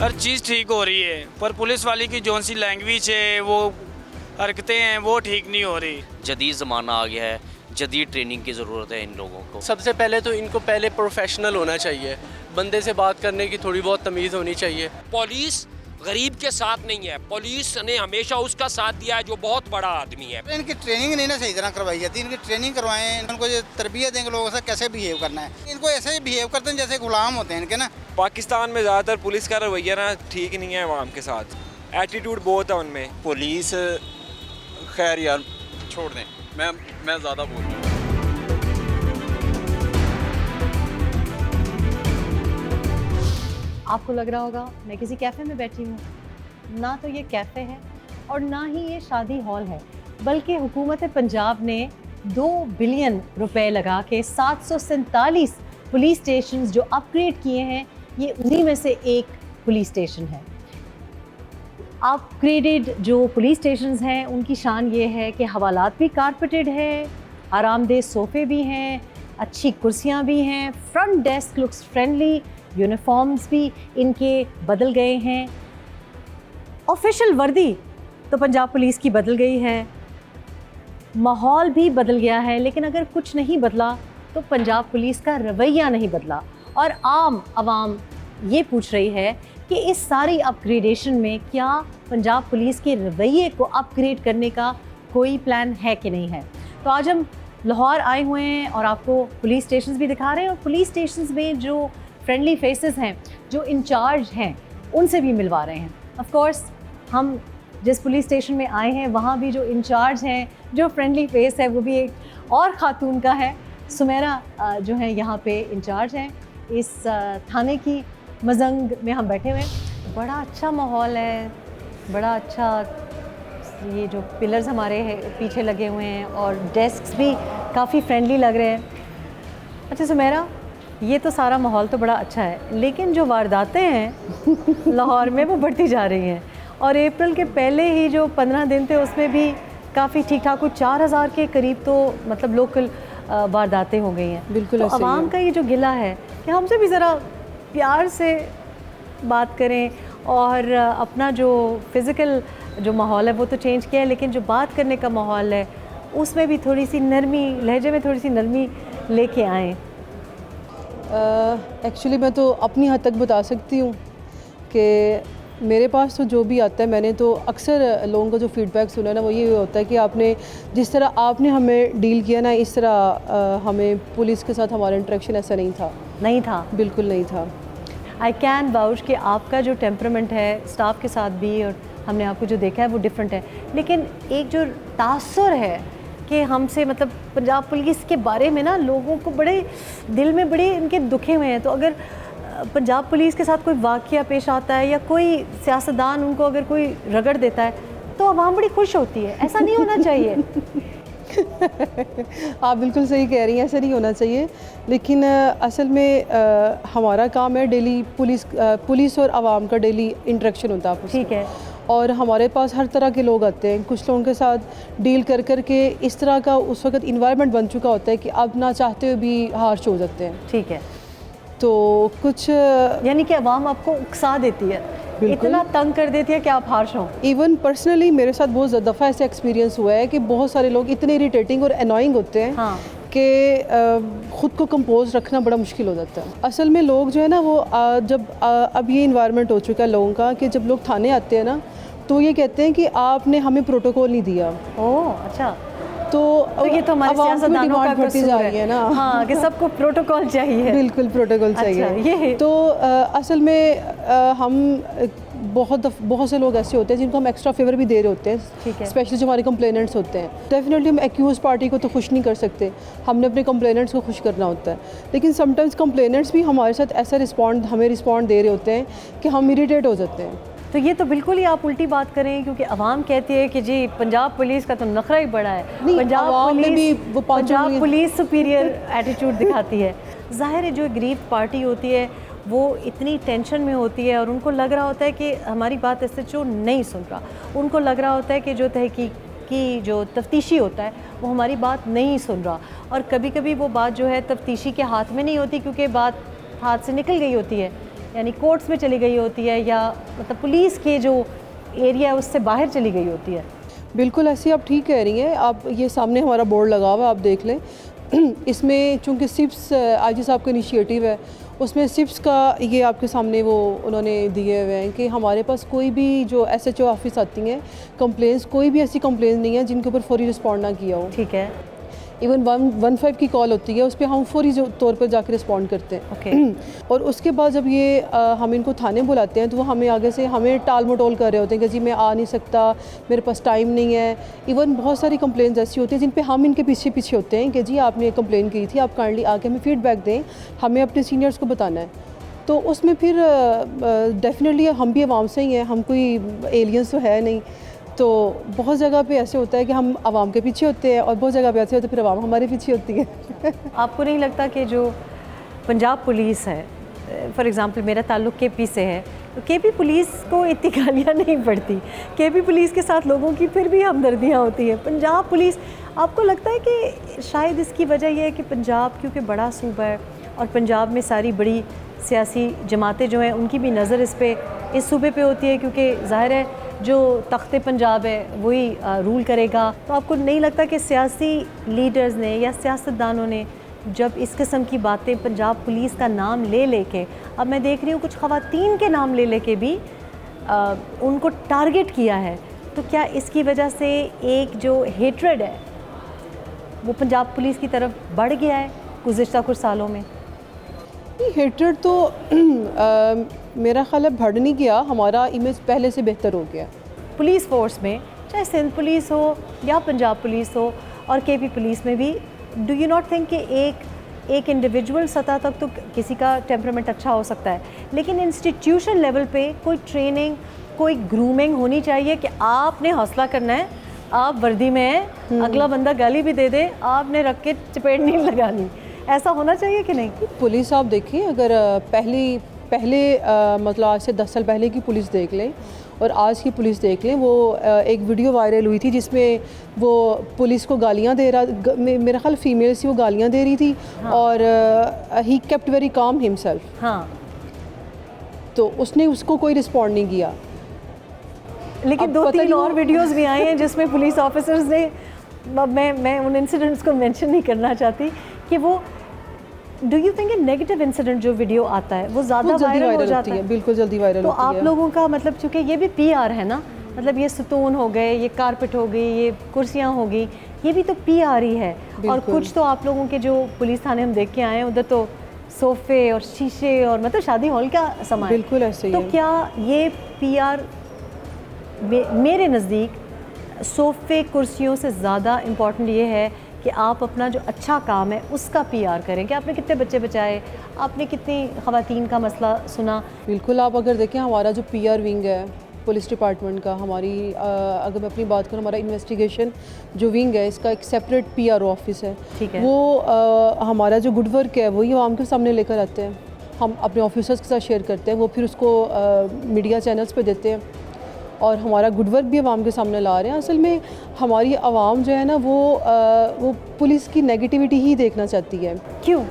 हर चीज़ ठीक हो रही है, पर पुलिस वाली की जो सी लैंग्वेज है, वो हरकतें हैं, वो ठीक नहीं हो रही। जदीद ज़माना आ गया है, जदीद ट्रेनिंग की ज़रूरत है इन लोगों को। सबसे पहले तो इनको पहले प्रोफेशनल होना चाहिए, बंदे से बात करने की थोड़ी बहुत तमीज़ होनी चाहिए। पुलिस गरीब के साथ नहीं है, पुलिस ने हमेशा उसका साथ दिया है जो बहुत बड़ा आदमी है। इनकी ट्रेनिंग नहीं ना सही तरह करवाई जाती, इनकी ट्रेनिंग करवाएं, इनको जो तरबियत देंगे लोगों से कैसे बिहेव करना है। इनको ऐसे ही बिहेव करते हैं जैसे गुलाम होते हैं इनके ना। पाकिस्तान में ज़्यादातर पुलिस का रवैया ना ठीक नहीं है अवाम के साथ, एटीट्यूड बहुत है उनमें। पुलिस खैर यार छोड़ दें, मैं ज़्यादा बोल रहा हूँ। आपको लग रहा होगा मैं किसी कैफ़े में बैठी हूँ, ना तो ये कैफ़े है और ना ही ये शादी हॉल है, बल्कि हुकूमत पंजाब ने 2 बिलियन रुपए लगा के 747 पुलिस स्टेशन जो अपग्रेड किए हैं, ये उन्हीं में से एक पुलिस स्टेशन है। अपग्रेडेड जो पुलिस स्टेशन हैं उनकी शान ये है कि हवालात भी कारपेटेड है, आरामदेह सोफ़े भी हैं, अच्छी कुर्सियाँ भी हैं, front desk looks friendly, uniforms भी इनके बदल गए हैं। ऑफिशियल वर्दी तो पंजाब पुलिस की बदल गई है, माहौल भी बदल गया है, लेकिन अगर कुछ नहीं बदला तो पंजाब पुलिस का रवैया नहीं बदला। और आम आवाम ये पूछ रही है कि इस सारी अपग्रेडेशन में क्या पंजाब पुलिस के रवैये को अपग्रेड करने का कोई प्लान है कि नहीं है। तो आज हम लाहौर आए हुए हैं और आपको पुलिस स्टेशंस भी दिखा रहे हैं, और पुलिस स्टेशंस में जो फ्रेंडली फेसेस हैं, जो इंचार्ज हैं, उनसे भी मिलवा रहे हैं। ऑफ कोर्स हम जिस पुलिस स्टेशन में आए हैं वहाँ भी जो इंचार्ज हैं, जो फ्रेंडली फेस है, वो भी एक और ख़ातून का है। सुमेरा जो है यहाँ पे इंचार्ज हैं इस थाने की। मजंग में हम बैठे हुए हैं, बड़ा अच्छा माहौल है, बड़ा अच्छा, ये जो पिलर्स हमारे पीछे लगे हुए हैं और डेस्क्स भी काफ़ी फ्रेंडली लग रहे हैं। अच्छा सुमेरा, ये तो सारा माहौल तो बड़ा अच्छा है, लेकिन जो वारदातें हैं लाहौर में वो बढ़ती जा रही हैं, और अप्रैल के पहले ही जो 15 दिन थे उसमें भी काफ़ी ठीक ठाक, कुछ 4000 के करीब तो मतलब लोकल वारदातें हो गई हैं। बिल्कुल तो आवाम का ये जो गिला है कि हमसे भी ज़रा प्यार से बात करें, और अपना जो फ़िज़िकल जो माहौल है वो तो चेंज किया है, लेकिन जो बात करने का माहौल है उसमें भी थोड़ी सी नरमी, लहजे में थोड़ी सी नरमी लेके आएँ। एक्चुअली मैं तो अपनी हद तक बता सकती हूँ कि मेरे पास तो जो भी आता है, मैंने तो अक्सर लोगों का जो फ़ीडबैक सुना है ना, वो ये होता है कि आपने जिस तरह आपने हमें डील किया ना, इस तरह हमें पुलिस के साथ हमारा इंटरेक्शन ऐसा नहीं था, बिल्कुल नहीं था। आई कैन वाउच कि आपका जो टेम्परामेंट है स्टाफ के साथ भी, और हमने आपको जो देखा है वो डिफरेंट है, लेकिन एक जो तासुर है कि हमसे मतलब पंजाब पुलिस के बारे में ना लोगों को बड़े दिल में बड़े इनके दुखे हुए हैं। तो अगर पंजाब पुलिस के साथ कोई वाक़या पेश आता है या कोई सियासतदान उनको अगर कोई रगड़ देता है तो आवाम बड़ी खुश होती है, ऐसा नहीं होना चाहिए। आप बिल्कुल सही कह रही हैं, ऐसा नहीं होना चाहिए, लेकिन असल में हमारा काम है डेली पुलिस और आवाम का डेली इंटरेक्शन होता है। ठीक है। और हमारे पास हर तरह के लोग आते हैं, कुछ लोगों के साथ डील कर कर के इस तरह का उस वक्त इन्वायरमेंट बन चुका होता है कि अब ना चाहते हुए भी हार्श हो जाते हैं। ठीक है। तो कुछ यानी कि आवाम आपको उकसा देती है, इतना तंग कर देती है कि आप हार्श हों। इवन पर्सनली मेरे साथ बहुत दफ़ा ऐसे एक्सपीरियंस हुआ है कि बहुत सारे लोग इतने इरिटेटिंग और अनोइंग होते हैं कि ख़ुद को कंपोज रखना बड़ा मुश्किल हो जाता है। असल में लोग जो है ना वो जब अब ये इन्वायरमेंट हो चुका है लोगों का कि जब लोग थाने आते हैं ना तो ये कहते हैं कि आपने हमें प्रोटोकॉल नहीं दिया। ओह अच्छा। तो ये तो हमारे सियासतदानों का कसूर जा रही है ना। हाँ, कि सबको प्रोटोकॉल चाहिए। बिल्कुल प्रोटोकॉल चाहिए। अच्छा, ये तो असल में हम बहुत से लोग ऐसे होते हैं जिनको हम एक्स्ट्रा फेवर भी दे रहे होते हैं। ठीक है। स्पेशली जो हमारे कंप्लेनेंट्स होते हैं, डेफिनेटली हम एक्यूज पार्टी को तो खुश नहीं कर सकते, हमने अपने कंप्लेनेंट्स को खुश करना होता है, लेकिन समटाइम्स कंप्लेनेंट्स भी हमारे साथ ऐसा हमें रिस्पॉन्ड दे रहे होते हैं कि हम इरिटेट हो जाते हैं। तो ये तो बिल्कुल ही आप उल्टी बात करें, क्योंकि आवाम कहती है कि जी पंजाब पुलिस का तो नखरा ही बड़ा है, पंजाब पुलिस सुपीरियर एटीट्यूड दिखाती है। ज़ाहिर है जो गरीब पार्टी होती है वो इतनी टेंशन में होती है और उनको लग रहा होता है कि हमारी बात एसएचओ नहीं सुन रहा, उनको लग रहा होता है कि जो तहकीकी जो तफ्तीशी होता है वो हमारी बात नहीं सुन रहा, और कभी कभी वो बात जो है तफ्तीशी के हाथ में नहीं होती क्योंकि बात हाथ से निकल गई होती है, यानी कोर्ट्स में चली गई होती है या मतलब पुलिस के जो एरिया है उससे बाहर चली गई होती है? बिल्कुल ऐसे आप ठीक कह रही हैं। आप ये सामने हमारा बोर्ड लगा हुआ है, आप देख लें। इसमें चूँकि सिप्स आईजी साहब का इनिशिएटिव है, उसमें सिप्स का ये आपके सामने वो उन्होंने दिए हुए हैं कि हमारे पास कोई भी जो SHO ऑफिस आती हैं कंप्लेंट्स, कोई भी ऐसी कंप्लेंट नहीं है जिनके ऊपर फौरी रिस्पॉन्ड ना किया हो। ठीक है। इवन 115 की कॉल होती है, उस पर हम फौरी तौर पर जाकर रिस्पॉन्ड करते हैं। ओके। और उसके बाद जब ये हम इनको थाने बुलाते हैं तो वो हमें आगे से हमें टाल मटोल कर रहे होते हैं कि जी मैं आ नहीं सकता, मेरे पास टाइम नहीं है। इवन बहुत सारी कंप्लेंट्स ऐसी होती हैं जिन पे हम इनके पीछे पीछे होते हैं कि जी आपने कंप्लेन की थी, आप काइंडली आके हमें फीडबैक दें, हमें अपने सीनियर्स को बताना है। तो उसमें फिर डेफिनेटली हम भी आवाम से ही हैं, हम कोई एलियंस तो है नहीं। तो बहुत जगह पे ऐसे होता है कि हम आवाम के पीछे होते हैं और बहुत जगह पे ऐसे होते हैं फिर आवाम हमारे पीछे होती है। आपको नहीं लगता कि जो पंजाब पुलिस है, फॉर एग्ज़ाम्पल मेरा ताल्लुक़ KP से है, तो KP पुलिस को इतनी गालियाँ नहीं पड़ती, KP पुलिस के साथ लोगों की फिर भी हमदर्दियाँ होती हैं। पंजाब पुलिस, आपको लगता है कि शायद इसकी वजह यह है कि पंजाब क्योंकि बड़ा सूबा है और पंजाब में सारी बड़ी सियासी जमातें जो हैं उनकी भी नज़र इस सूबे पे होती है, क्योंकि ज़ाहिर है जो तख्ते पंजाब है वही रूल करेगा। तो आपको नहीं लगता कि सियासी लीडर्स ने या सियासतदानों ने जब इस किस्म की बातें पंजाब पुलिस का नाम ले लेके, अब मैं देख रही हूँ कुछ ख़वातीन के नाम ले लेके भी उनको टारगेट किया है, तो क्या इसकी वजह से एक जो हेट्रेड है वो पंजाब पुलिस की तरफ बढ़ गया है गुज़िश्ता कुछ सालों में? हेट्रेड तो मेरा ख्याल है बढ़ नहीं गया, हमारा इमेज पहले से बेहतर हो गया। पुलिस फोर्स में चाहे सिंध पुलिस हो या पंजाब पुलिस हो और KP पुलिस में भी, डू यू नॉट थिंक कि एक इंडिविजुअल सतह तक तो किसी का टेम्परामेंट अच्छा हो सकता है, लेकिन इंस्टीट्यूशन लेवल पे कोई ट्रेनिंग, कोई ग्रूमिंग होनी चाहिए कि आपने हौसला करना है, आप वर्दी में हैं, अगला बंदा गाली भी दे दे, आपने रख के चपेट नहीं लगानी, ऐसा होना चाहिए कि नहीं? पुलिस आप देखिए, अगर पहले मतलब आज से 10 साल पहले की पुलिस देख लें और आज की पुलिस देख लें, वो एक वीडियो वायरल हुई थी जिसमें वो पुलिस को गालियां दे रहा, मेरा ख्याल फीमेल सी वो गालियां दे रही थी। हाँ। और he kept very calm himself. हाँ। तो उसने उसको कोई रिस्पॉन्ड नहीं किया। लेकिन 2-3 और वीडियोस भी आए हैं जिसमें पुलिस ऑफिसर्स ने, मैं उन इंसिडेंट्स को मेंशन नहीं करना चाहती कि वो, do you think negative incident जो वीडियो आता है वो ज़्यादा वायरल हो जाता है? बिल्कुल जल्दी वायरल होती है। तो आप लोगों का मतलब, चूँकि ये भी PR है ना, मतलब ये सुतून हो गए, ये कारपेट हो गई, ये कुर्सियाँ हो गई, ये भी तो PR ही है। और कुछ तो आप लोगों के जो पुलिस थाने हम देख के आए हैं उधर तो सोफ़े और शीशे और मतलब शादी हॉल का सामान। बिल्कुल ऐसे ही तो है। क्या ये PR मेरे नज़दीक सोफ़े कुर्सियों से ज़्यादा इम्पॉर्टेंट ये है कि आप अपना जो अच्छा काम है उसका PR करें कि आपने कितने बच्चे बचाए, आपने कितनी ख़वातीन का मसला सुना। बिल्कुल, आप अगर देखें हमारा जो PR विंग है पुलिस डिपार्टमेंट का, हमारी अगर मैं अपनी बात करूँ, हमारा इन्वेस्टिगेशन जो विंग है इसका एक सेपरेट PRO ऑफिस है। ठीक है। वो हमारा जो गुड वर्क है वही आवाम के सामने लेकर आते हैं, हम अपने ऑफिसर्स के साथ शेयर करते हैं, वो फिर उसको मीडिया चैनल्स पे देते हैं और हमारा गुड वर्क भी आवाम के सामने ला रहे हैं। असल में हमारी आवाम जो है ना वो पुलिस की नेगेटिविटी ही देखना चाहती है। क्यों?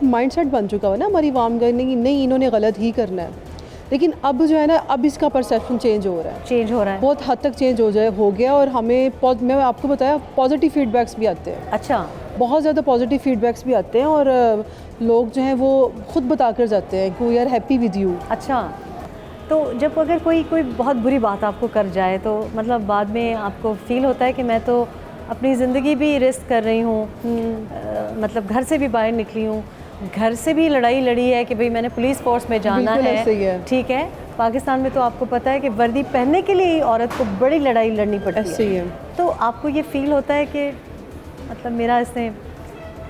माइंडसेट बन चुका है ना हमारी आवाम का, नहीं इन्होंने गलत ही करना है। लेकिन अब जो है ना, अब इसका परसेप्शन चेंज हो रहा है, बहुत हद तक चेंज हो गया। और हमें मैं आपको बताया पॉजिटिव फीडबैक्स भी आते हैं। अच्छा। बहुत ज़्यादा पॉजिटिव फीडबैक्स भी आते हैं और लोग जो हैं वो खुद बता कर जाते हैं कि we are happy with you. अच्छा, तो जब अगर कोई बहुत बुरी बात आपको कर जाए तो मतलब बाद में आपको फील होता है कि मैं तो अपनी ज़िंदगी भी रिस्क कर रही हूँ, मतलब घर से भी बाहर निकली हूँ, घर से भी लड़ाई लड़ी है कि भाई मैंने पुलिस फोर्स में जाना है, ठीक है। पाकिस्तान में तो आपको पता है कि वर्दी पहनने के लिए ही औरत को बड़ी लड़ाई लड़नी पड़ती है। तो आपको ये फील होता है कि मतलब मेरा इसने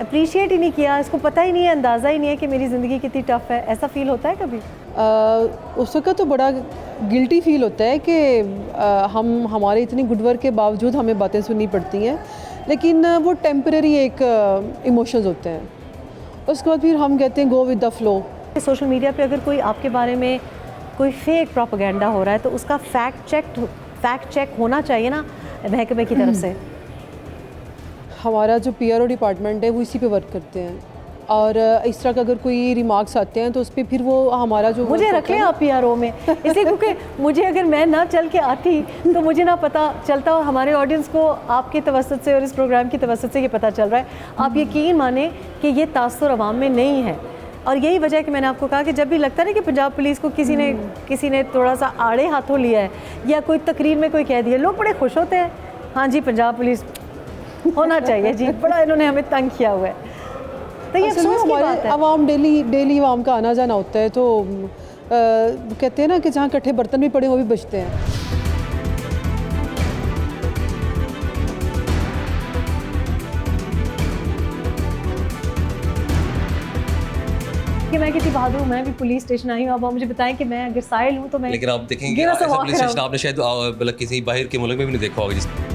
अप्रिशिएट ही नहीं किया, इसको पता ही नहीं है, अंदाज़ा ही नहीं है कि मेरी ज़िंदगी कितनी टफ़ है, ऐसा फील होता है कभी? उस वक्त तो बड़ा गिल्टी फील होता है कि हमारे इतनी गुड वर्क के बावजूद हमें बातें सुननी पड़ती हैं, लेकिन वो टेम्परेरी एक इमोशंस होते हैं। उसके बाद फिर हम कहते हैं go with the flow. Social media पे अगर कोई आपके बारे में कोई फेक प्रोपेगेंडा हो रहा है तो उसका फैक्ट चेक होना चाहिए ना महकमे की तरफ से। हमारा जो PRO डिपार्टमेंट है वो इसी पे वर्क करते हैं। और इस तरह का अगर कोई रिमार्क्स आते हैं तो उस पर फिर वो हमारा जो मुझे रख लें आप PRO में, इसलिए क्योंकि मुझे अगर मैं ना चल के आती तो मुझे ना पता चलता, और हमारे ऑडियंस को आपके तवस्सुत से और इस प्रोग्राम की तवस्सुत से ये पता चल रहा है। आप यकीन माने कि ये तासुर अवाम में नहीं है, और यही वजह है कि मैंने आपको कहा कि जब भी लगता है ना कि पंजाब पुलिस को किसी ने थोड़ा सा आड़े हाथों लिया है या कोई तकरीर में कोई कह दिया, लोग बड़े खुश होते हैं, हाँ जी पंजाब पुलिस होना चाहिए जी, बड़ा इन्होंने हमें तंग किया हुआ है। तो ये असल में अफसोस की बात हमारे है। आवाम डेली आवाम का आना जाना होता है, तो कहते हैं ना कि जहाँ इकट्ठे बर्तन भी पड़े वो भी बचते हैं। कि मैं कितनी बहादुर हूँ, मैं भी पुलिस स्टेशन आई हूँ, अब आप मुझे बताएं कि मैं अगर साहिल हूँ तो मैं, लेकिन आप देखेंगे गिरा से ऐसा walk पुलिस स्टेशन around। आपने शायद मतलब किसी बाहर के मुल्क में भी नहीं देखा होगा।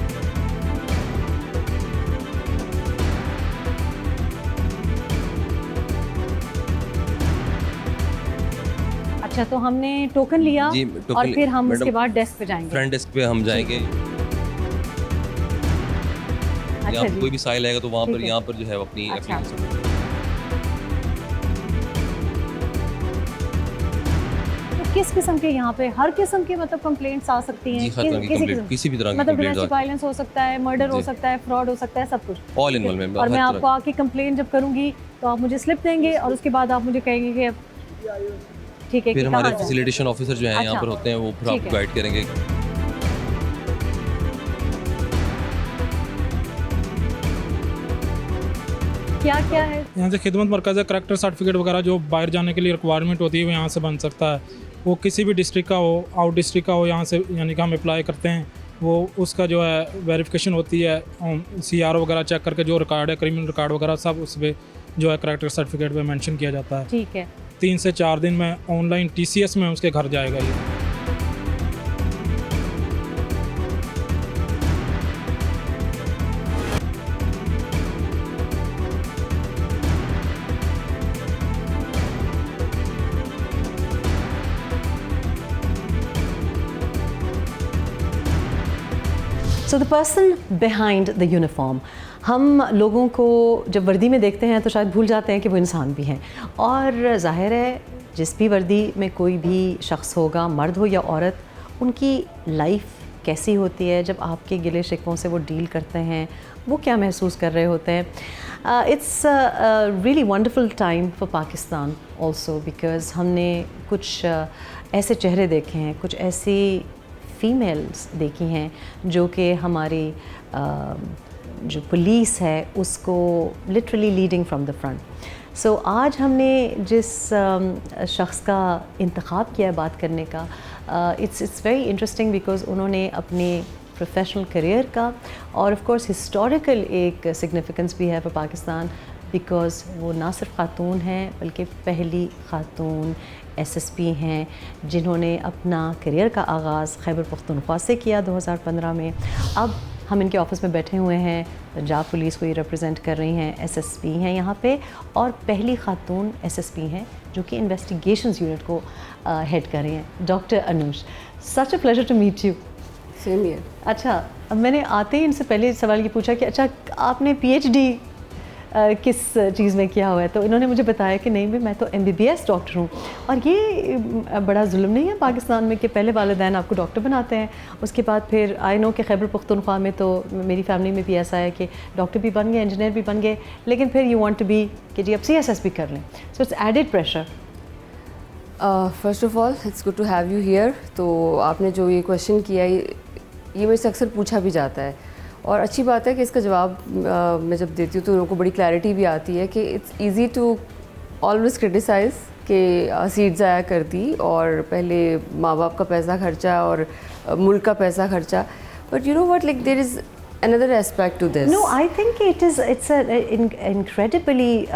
अच्छा तो हमने टोकन लिया जी, और टोकन फिर हम मैडम, उसके बाद डेस्क पे जाएंगे। फ्रंट डेस्क पे हम जाएंगे। अच्छा यहाँ जी, कोई भी साइल आएगा तो वहाँ पर ठीक है। यहाँ पर जो है अपनी अच्छा। application- तो किस किस्म के यहाँ पे हर किस्म के मतलब कंप्लेंट्स आ सकती हैं? जी, हर तरह की कंप्लेंट, किसी भी तरह की मतलब कंप्लेंट डोमेस्टिक वायलेंस हो सकता है, मर्डर हो जी। सकता है, फ्रॉड हो सकता है, सब कुछ ऑल इन वन में और मैं हर आपको आके कंप्लेंट जब करूँगी तो आप मुझे स्लिप देंगे और उसके बाद आप मुझे कहेंगे कि अब ठीक है कि फिर हमारे कहाँ जाएं? फैसिलिटेशन ऑफिसर जो हैं यहाँ अच्छा। पर होते हैं वो फिर ठीक आपको है। गाइड करेंगे। क्या क्या है? यहाँ से खिदमत मरकज़ है, करैक्टर सर्टिफिकेट वगैरह जो बाहर जाने के लिए रिक्वायरमेंट होती है वो यहाँ से बन सकता है। वो किसी भी डिस्ट्रिक्ट का हो, आउट डिस्ट्रिक्ट का हो, यहाँ से यानी कि हम अप्लाई करते हैं, वो उसका जो है वेरिफिकेशन होती है, CRO वगैरह चेक करके जो रिकॉर्ड है, क्रिमिनल रिकॉर्ड वगैरह सब उस पर जो है करैक्टर सर्टिफिकेट पे मेंशन किया जाता है। ठीक है। 3 से 4 दिन में ऑनलाइन TCS में उसके घर जाएगा ये। So the person behind the uniform, हम लोगों को जब वर्दी में देखते हैं तो शायद भूल जाते हैं कि वो इंसान भी हैं, और ज़ाहिर है जिस भी वर्दी में कोई भी शख्स होगा, मर्द हो या औरत, उनकी लाइफ कैसी होती है, जब आपके गिले शिकवों से वो डील करते हैं, वो क्या महसूस कर रहे होते हैं। It's really wonderful time for Pakistan also, because हमने कुछ ऐसे चेहरे देखे हैं, कुछ ऐसी फ़ीमेल्स देखी हैं जो कि हमारी जो पुलिस है उसको literally leading from the front. So आज हमने जिस शख्स का इंतखाब किया है बात करने का, इट्स वेरी इंटरेस्टिंग बिकॉज़ उन्होंने अपने प्रोफेशनल करियर का और ऑफ कोर्स हिस्टोरिकल एक सिग्निफिकेंस भी है फॉर पाकिस्तान, बिकॉज़ वो ना सिर्फ खातून हैं बल्कि पहली खातून SSP हैं जिन्होंने अपना करियर का आगाज़ खैबर पख्तूनख्वा से किया 2015 में। अब हम इनके ऑफिस में बैठे हुए हैं, पंजाब पुलिस को ये रिप्रेजेंट कर रही हैं, SSP हैं यहाँ पे, और पहली खातून SSP हैं जो कि इन्वेस्टिगेशंस यूनिट को हेड कर रही हैं, doctor Anush. Such a pleasure to meet you. Same year. अच्छा, अब मैंने आते ही इनसे पहले सवाल ये पूछा कि अच्छा आपने PhD किस चीज़ में किया हुआ है, तो इन्होंने मुझे बताया कि नहीं भी मैं तो MBBS डॉक्टर हूँ। और ये बड़ा जुल्म नहीं है पाकिस्तान में कि पहले वालिदैन आपको डॉक्टर बनाते हैं, उसके बाद फिर आई नो कि खैबर पख्तूनख्वा में तो मेरी फैमिली में भी ऐसा है कि डॉक्टर भी बन गए, इंजीनियर भी बन गए, लेकिन फिर यू वांट टू बी कि जी अब CSS भी कर लें, so it's added pressure. First of all it's good to have you here. तो आपने जो ये क्वेश्चन किया ये मेरे से अक्सर पूछा भी जाता है, और अच्छी बात है कि इसका जवाब मैं जब देती हूँ तो लोगों को बड़ी क्लैरिटी भी आती है कि it's easy to always criticise कि सीट ज़ाया कर दी और पहले माँ बाप का पैसा खर्चा और मुल्क का पैसा खर्चा, but you know what, like there is another aspect to this. No, I think it's an incredibly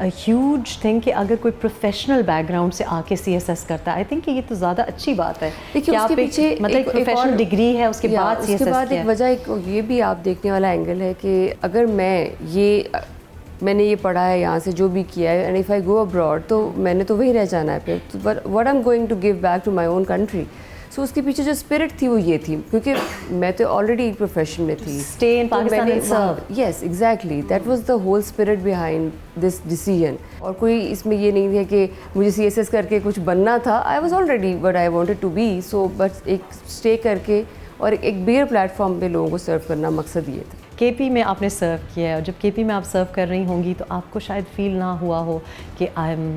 a huge thing कि अगर कोई प्रोफेशनल बैकग्राउंड से आके CSS करता है, आई थिंक ये तो ज़्यादा अच्छी बात है। देखिए उसके पीछे मतलब प्रोफेशनल डिग्री है, उसके बाद CSS उसके बाद एक वजह ये भी आप देखने वाला एंगल है कि अगर मैंने ये पढ़ा है यहाँ से जो भी किया है, and if I go abroad तो मैंने तो वही रह जाना है फिर, what I am going to give back to my own country. So उसके पीछे जो स्पिरिट थी वो ये थी, क्योंकि मैं तो ऑलरेडी प्रोफेशन में थी, Stay in Pakistan and serve. Yes exactly, that was the whole spirit behind this decision. और कोई इसमें ये नहीं है कि मुझे CSS करके कुछ बनना था, I was already what I wanted to be, so बस एक स्टे करके और एक बिगर प्लेटफॉर्म पे लोगों को सर्व करना मकसद ये था। KP में आपने सर्व किया है, और जब KP में आप सर्व कर रही होंगी तो आपको शायद फील ना हुआ हो कि I am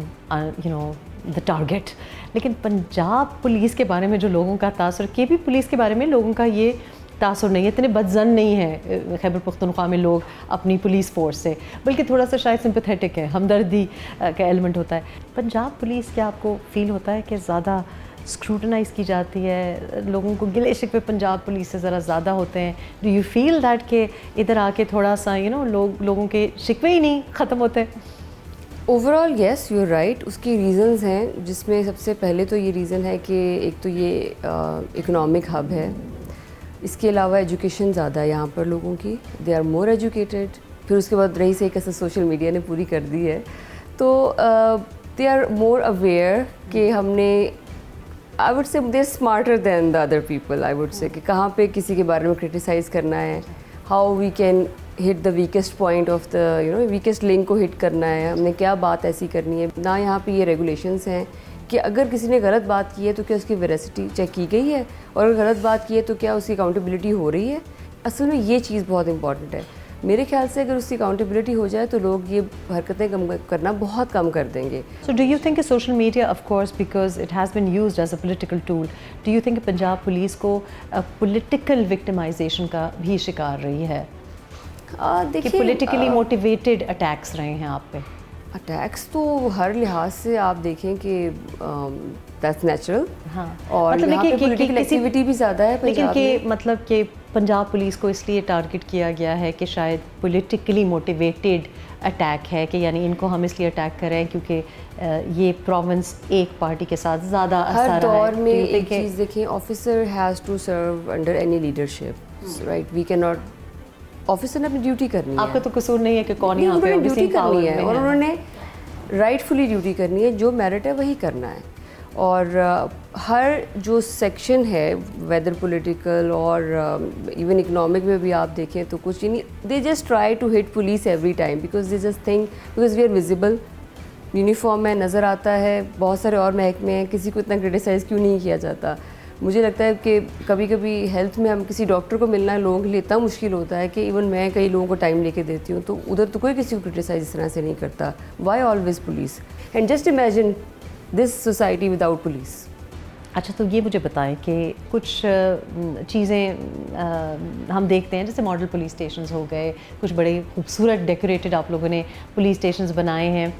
you know the target, लेकिन पंजाब पुलिस के बारे में जो लोगों का तासुर, KP पुलिस के बारे में लोगों का ये तासुर नहीं है, इतने बदजन नहीं है खैबर पख्तूनख्वा में लोग अपनी पुलिस फोर्स से, बल्कि थोड़ा सा शायद सिंपैथेटिक है, हमदर्दी का एलिमेंट होता है। पंजाब पुलिस क्या आपको फील होता है कि ज़्यादा स्क्रूटनाइज की जाती है, लोगों को गिले शिकवे पंजाब पुलिस से ज़रा ज़्यादा होते हैं? डू यू फील दैट कि इधर आके थोड़ा सा लोगों के शिकवे ही नहीं ख़त्म होते? Overall yes, you are right. उसकी रीज़न्स हैं, जिसमें सबसे पहले तो ये रीज़न है कि एक तो ये इकोनॉमिक हब है, इसके अलावा एजुकेशन ज़्यादा है यहाँ पर लोगों की, दे आर मोर एजुकेटेड। फिर उसके बाद रही से कैसे सोशल मीडिया ने पूरी कर दी है, तो दे आर मोर अवेयर कि हमने, I would say they are smarter than the other people, I would say कि कहाँ पे किसी के बारे में क्रिटिसाइज़ करना है, how we can hit the weakest point of the weakest link को हिट करना है, हमने क्या बात ऐसी करनी है ना। यहाँ पे ये रेगुलेशंस हैं कि अगर किसी ने गलत बात की है तो क्या उसकी वेरासिटी चेक की गई है, और अगर गलत बात की है तो क्या उसकी अकाउंटेबिलिटी हो रही है। असल में ये चीज़ बहुत इंपॉर्टेंट है मेरे ख्याल से। अगर उसकी अकाउंटेबिलिटी हो जाए तो लोग ये हरकतें कम करना बहुत कम कर देंगे। So do you think social media, of course, because it has been used as a political tool, do you think Punjab police को पॉलिटिकल विक्टिमाइजेशन का भी शिकार रही है? देखिए, पॉलिटिकली मोटिवेटेड अटैक्स रहे हैं आप पे? अटैक्स तो हर लिहाज से आप देखें कि दैट्स नेचुरल। हाँ, और मतलब यहाँ पे पॉलिटिकल एक्टिविटी भी ज़्यादा है लेकिन पंजाब में। मतलब कि पंजाब पुलिस को इसलिए टारगेट किया गया है कि शायद पॉलिटिकली मोटिवेटेड अटैक है, कि यानी इनको हम इसलिए अटैक कर रहे हैं क्योंकि ये प्रोविंस एक पार्टी के साथ ज़्यादा हर दौर में एक चीज़ देखें, officer has to serve under any leadership, right. We can not, officer ने अपनी ड्यूटी करनी है। आपका तो कसूर नहीं है कि कौन यहाँ पे ड्यूटी करनी है, और उन्होंने राइटफुली ड्यूटी करनी है, जो मेरिट है वही करना है। और हर जो सेक्शन है, वेदर पॉलिटिकल और इवन इकोनॉमिक में भी आप देखें तो कुछ नहीं, they just try to hit police every time because they just think, because we are visible, uniform है, नज़र आता है। बहुत सारे और महकमे हैं, किसी को इतना क्रिटिसाइज़ क्यों नहीं किया जाता? मुझे लगता है कि कभी कभी हेल्थ में हम किसी डॉक्टर को मिलना लोगों के लिए इतना मुश्किल होता है कि इवन मैं कई लोगों को टाइम लेके देती हूँ, तो उधर तो कोई किसी को क्रिटिसाइज इस तरह से नहीं करता। Why always police? And just imagine this society without police. अच्छा, तो ये मुझे बताएं कि कुछ चीज़ें हम देखते हैं, जैसे मॉडल पुलिस स्टेशंस हो गए, कुछ बड़े खूबसूरत डेकोरेटेड आप लोगों ने पुलिस स्टेशंस बनाए हैं,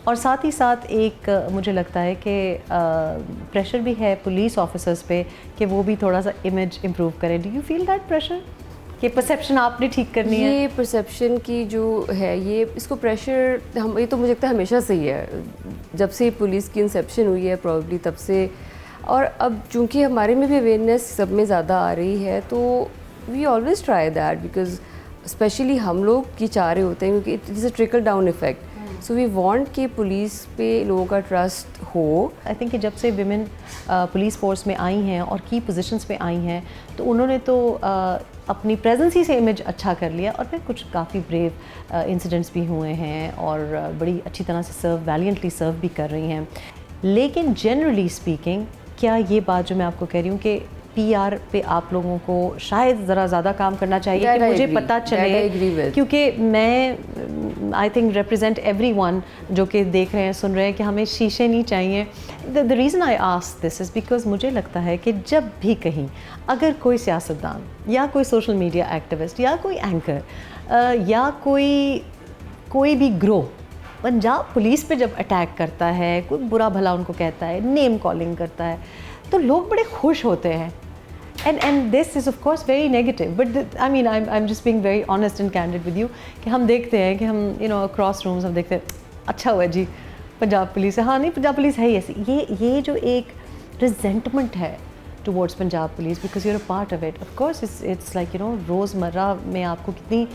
और साथ ही साथ एक मुझे लगता है कि प्रेशर भी है पुलिस ऑफिसर्स पे कि वो भी थोड़ा सा इमेज इम्प्रूव करें। Do you feel that pressure कि परसेप्शन आपने ठीक करनी है? ये परसेप्शन की जो है, ये इसको प्रेशर हम, ये तो मुझे लगता है हमेशा से ही है, जब से पुलिस की इंसेप्शन हुई है प्रॉब्ली तब से। और अब चूँकि हमारे में भी अवेयरनेस सब में ज़्यादा आ रही है, तो we always try that, because specially हम लोग की चाह रहे होते हैं, क्योंकि it is a trickle down effect. So we want कि पुलिस पे लोगों का ट्रस्ट हो। आई थिंक कि जब से विमेन पुलिस फोर्स में आई हैं और की पोजीशंस पे आई हैं, तो उन्होंने तो अपनी प्रेजेंस ही से इमेज अच्छा कर लिया, और फिर कुछ काफ़ी ब्रेव इंसिडेंट्स भी हुए हैं और बड़ी अच्छी तरह से सर्व, वैलियंटली सर्व भी कर रही हैं। लेकिन जनरली स्पीकिंग, क्या ये बात जो मैं आपको कह रही हूँ कि PR पे आप लोगों को शायद ज़रा ज़्यादा काम करना चाहिए कि मुझे पता चले, क्योंकि मैं आई थिंक रिप्रेजेंट एवरीवन जो कि देख रहे हैं, सुन रहे हैं, कि हमें शीशे नहीं चाहिए। The reason I ask this is because मुझे लगता है कि जब भी कहीं अगर कोई सियासतदान या कोई सोशल मीडिया एक्टिविस्ट या कोई एंकर या कोई भी ग्रोह पंजाब पुलिस पे जब अटैक करता है, कोई बुरा भला उनको कहता है, नेम कॉलिंग करता है, तो लोग बड़े खुश होते हैं। And this is of course very negative, but I mean I'm just being very honest and candid with you कि हम देखते हैं कि हम across rooms हम देखते हैं, अच्छा हुआ जी पंजाब पुलिस है, हाँ नहीं पंजाब पुलिस है ही ऐसी। ये जो एक resentment है towards Punjab police because you're a part of it, of course it's like रोज़मर्रा में आपको कितनी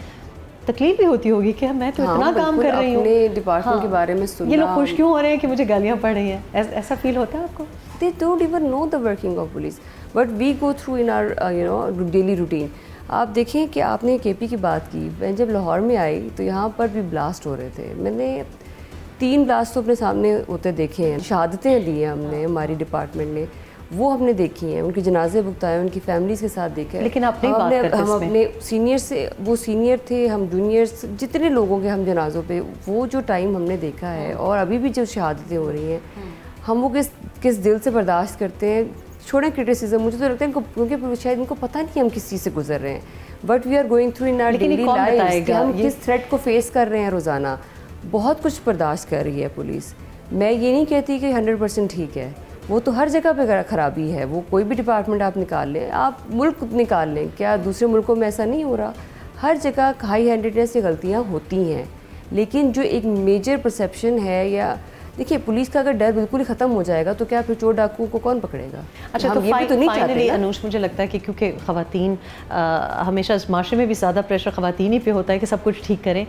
तकलीफ भी होती होगी कि मैं तो इतना काम कर रही हूँ, अपने डिपार्टमेंट के बारे में सुनना, ये लोग खुश क्यों हो रहे हैं कि मुझे गालियाँ पड़ रही हैं, ऐसा फील होता है आपको? they don't even know the working of police, but we go through in our daily routine. आप देखें कि आपने केपी की बात की, मैं जब लाहौर में आई तो यहाँ पर भी ब्लास्ट हो रहे थे। मैंने 3 ब्लास्ट तो अपने सामने होते देखे हैं, शहादतें दी हैं हमने, हमारी डिपार्टमेंट ने वो हमने देखी हैं, उनके जनाजे भुगताए, उनकी फैमिलीज़ के साथ देखे। लेकिन आप नहीं बात करते हम अपने सीनियर से, वो सीनियर थे, हम जूनियर्स, जितने लोगों के हम जनाजों पे वो जो टाइम हमने देखा है और अभी भी जो शहादतें हो रही हैं, हम वो किस दिल से बर्दाश्त करते हैं। छोड़ें क्रिटिसिज्म, मुझे तो लगता है इनको, क्योंकि शायद इनको पता नहीं हम किस चीज़ से गुजर रहे हैं, but we are going through in our daily life कि हम किस थ्रेट को फेस कर रहे हैं रोज़ाना। बहुत कुछ बर्दाश्त कर रही है पुलिस। मैं ये नहीं कहती कि 100% ठीक है, वो तो हर जगह पे ख़राबी है। वो कोई भी डिपार्टमेंट आप निकाल लें, आप मुल्क निकाल लें, क्या दूसरे मुल्कों में ऐसा नहीं हो रहा? हर जगह हाई हैंडेडनेस की गलतियाँ होती हैं, लेकिन जो एक मेजर परसेप्शन है, या देखिए पुलिस का अगर डर बिल्कुल ही ख़त्म हो जाएगा तो क्या फिर चोर डाकुओं को कौन पकड़ेगा? अच्छा, तो फाइनली अनुष, मुझे लगता है कि क्योंकि ख़वातीन हमेशा इस माशरे में भी ज़्यादा प्रेशर ख़वातीन ही पे होता है कि सब कुछ ठीक करें।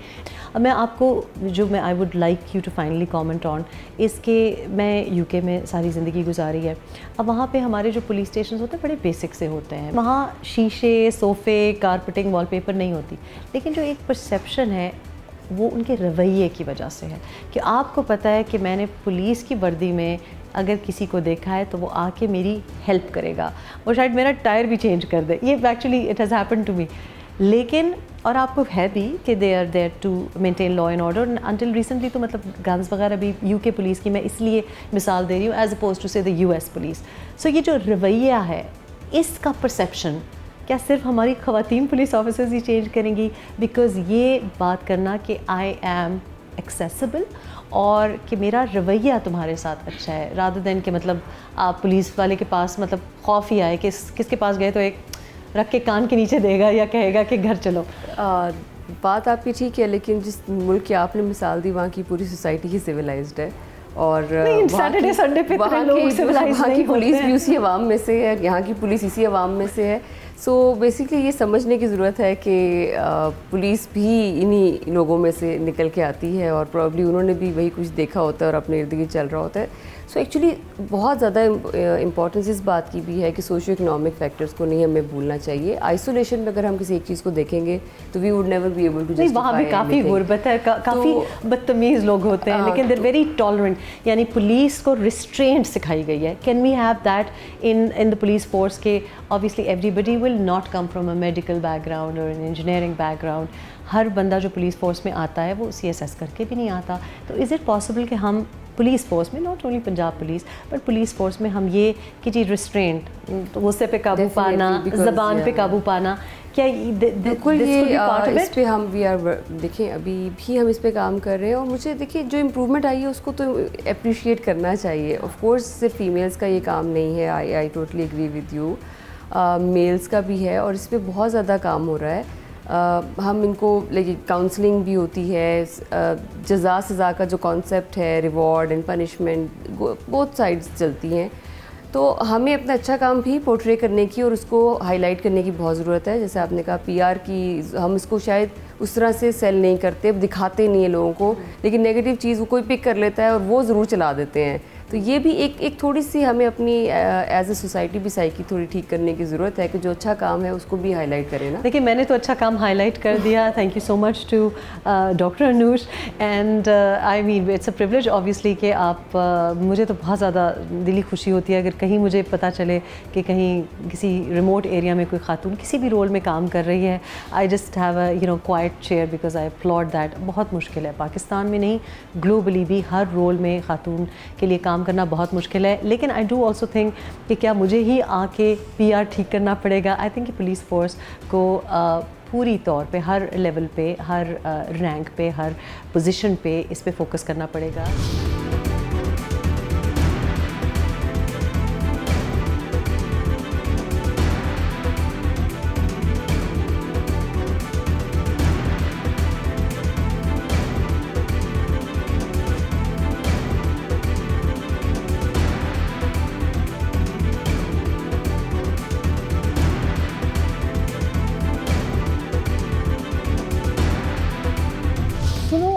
मैं आपको मैं I would like you to finally comment on इसके, मैं यूके में सारी ज़िंदगी गुजारी है। अब वहाँ पे हमारे जो पुलिस स्टेशन होते हैं बड़े बेसिक से होते हैं, वहाँ शीशे, सोफ़े, कारपेटिंग, वॉलपेपर नहीं होती, लेकिन जो एक परसेप्शन है वो उनके रवैये की वजह से है कि आपको पता है कि मैंने पुलिस की वर्दी में अगर किसी को देखा है तो वो आके मेरी हेल्प करेगा, वो शायद मेरा टायर भी चेंज कर दे। ये actually it has happened to me. लेकिन और आपको है भी कि they are there to maintain law and order. Until recently तो मतलब गन्स वगैरह भी यूके पुलिस की मैं इसलिए मिसाल दे रही हूँ एज अपोज टू से द यूएस पुलिस। सो ये जो रवैया है, इसका परसेप्शन क्या सिर्फ हमारी ख़वातीन पुलिस ऑफिसर्स ही चेंज करेंगी? बिकॉज़ ये बात करना कि आई एम एक्सेसिबल और कि मेरा रवैया तुम्हारे साथ अच्छा है, रादर देन कि मतलब आप पुलिस वाले के पास मतलब खौफ ही आए कि किसके पास गए तो एक रख के कान के नीचे देगा या कहेगा कि घर चलो। बात आपकी ठीक है, लेकिन जिस मुल्क की आपने मिसाल दी वहाँ की पूरी सोसाइटी ही सिविलाइज्ड है और सैटरडे संडे पे लोग सिविलाइज नहीं होते हैं। पुलिस भी उसी अवाम में से है, यहाँ की पुलिस इसी अवाम में से है। सो बेसिकली ये समझने की ज़रूरत है कि पुलिस भी इन्हीं लोगों में से निकल के आती है और प्रॉब्ली उन्होंने भी वही कुछ देखा होता है और अपने इर्द गिर्द चल रहा होता है। सो एक्चुअली बहुत ज़्यादा इम्पोर्टेंस इस बात की भी है कि सोशियो इकोनॉमिक फैक्टर्स को नहीं हमें भूलना चाहिए। आइसोलेशन में अगर हम किसी एक चीज़ को देखेंगे तो we would never be able to justify. वहाँ भी काफ़ी गुर्बत है, काफ़ी बदतमीज़ लोग होते हैं, लेकिन दे आर वेरी टॉलरेंट। यानी पुलिस को रिस्ट्रेंट सिखाई गई है। Can we have that in the police force के obviously everybody will not come from a medical background और एन इंजीनियरिंग बैकग्राउंड। हर बंदा जो पुलिस फोर्स में आता है वो CSS करके भी नहीं आता। तो इज़ इट पॉसिबल कि हम पुलिस फोर्स में, not only Punjab police but police force में हम ये कि जी रिस्ट्रेंट, तो गुस्से पे काबू पाना, ज़बान पे काबू पाना, क्या बिल्कुल ये इस पे हम देखें अभी भी हम इस पे काम कर रहे हैं और मुझे देखिए जो इम्प्रूवमेंट आई है उसको तो अप्रिशिएट करना चाहिए। ऑफ कोर्स सिर्फ फीमेल्स का ये काम नहीं है, I totally agree with you, males का भी है और इस पर बहुत ज़्यादा काम हो रहा है। हम इनको काउंसलिंग भी होती है, जज़ा सज़ा का जो कॉन्सेप्ट है, reward and punishment, both sides चलती हैं। तो हमें अपना अच्छा काम भी पोर्ट्रे करने की और उसको हाईलाइट करने की बहुत ज़रूरत है। जैसे आपने कहा PR की, हम इसको शायद उस तरह से सेल नहीं करते, दिखाते नहीं है लोगों को, लेकिन नेगेटिव चीज़ वो कोई पिक कर लेता है और वो ज़रूर चला देते हैं। तो ये भी एक थोड़ी सी हमें अपनी एज ए सोसाइटी भी साइकी थोड़ी ठीक करने की ज़रूरत है कि जो अच्छा काम है उसको भी हाईलाइट करें ना। देखिए मैंने तो अच्छा काम हाईलाइट कर दिया, thank you so much to doctor Anush and I mean it's a privilege obviously कि आप मुझे तो बहुत ज़्यादा दिली खुशी होती है अगर कहीं मुझे पता चले कि कहीं किसी रिमोट एरिया में कोई खातून किसी भी रोल में काम कर रही है। I just have a quite chair because I upload that. बहुत मुश्किल है, पाकिस्तान में नहीं ग्लोबली भी हर रोल में खातून के लिए काम करना बहुत मुश्किल है। लेकिन आई डू ऑल्सो थिंक कि क्या मुझे ही आके PR ठीक करना पड़ेगा? आई थिंक कि पुलिस फोर्स को पूरी तौर पे हर लेवल पे, हर रैंक पे, हर पोजीशन पे इस पे फोकस करना पड़ेगा।